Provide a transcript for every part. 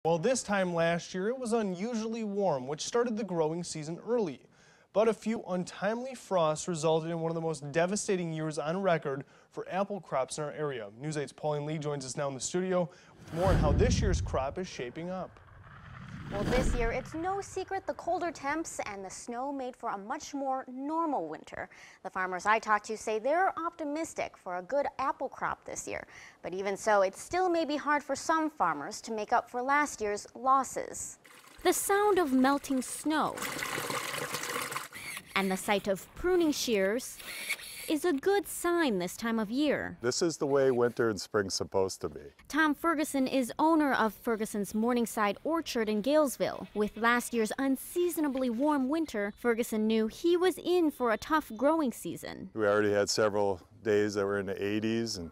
Well, this time last year, it was unusually warm, which started the growing season early. But a few untimely frosts resulted in one of the most devastating years on record for apple crops in our area. News 8's Pauline Lee joins us now in the studio with more on how this year's crop is shaping up. Well, this year, it's no secret the colder temps and the snow made for a much more normal winter. The farmers I talked to say they're optimistic for a good apple crop this year. But even so, it still may be hard for some farmers to make up for last year's losses. The sound of melting snow and the sight of pruning shears is a good sign this time of year. This is the way winter and spring's supposed to be. Tom Ferguson is owner of Ferguson's Morningside Orchard in Galesville. With last year's unseasonably warm winter, Ferguson knew he was in for a tough growing season. We already had several days that were in the 80s, and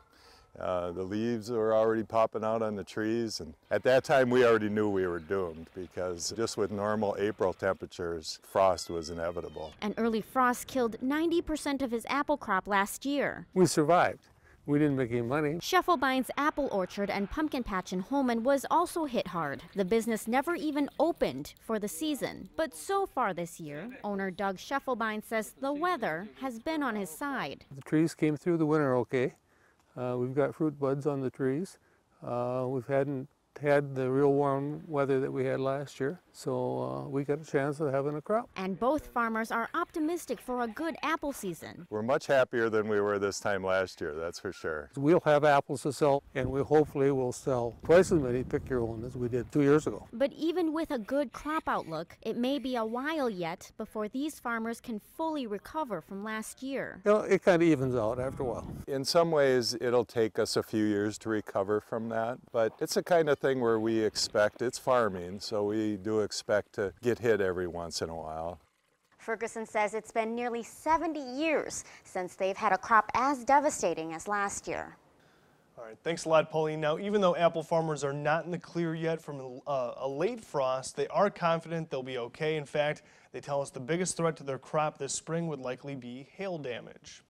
the leaves were already popping out on the trees. And at that time, we already knew we were doomed because just with normal April temperatures, frost was inevitable. An early frost killed 90% of his apple crop last year. We survived. We didn't make any money. Scheffelbein's apple orchard and pumpkin patch in Holman was also hit hard. The business never even opened for the season. But so far this year, owner Doug Scheffelbein says the weather has been on his side. The trees came through the winter okay. We've got fruit buds on the trees. We hadn't had the real warm weather that we had last year, so we got a chance of having a crop. And both farmers are optimistic for a good apple season. We're much happier than we were this time last year, that's for sure. We'll have apples to sell, and we hopefully will sell twice as many pick-your-own as we did 2 years ago. But even with a good crop outlook, it may be a while yet before these farmers can fully recover from last year. You know, it kind of evens out after a while. In some ways, it'll take us a few years to recover from that, but it's the kind of thing where we expect, it's farming, so we do expect to get hit every once in a while. Ferguson says it's been nearly 70 years since they've had a crop as devastating as last year. All right, thanks a lot, Pauline. Now, even though apple farmers are not in the clear yet from a late frost, they are confident they'll be okay. In fact, they tell us the biggest threat to their crop this spring would likely be hail damage.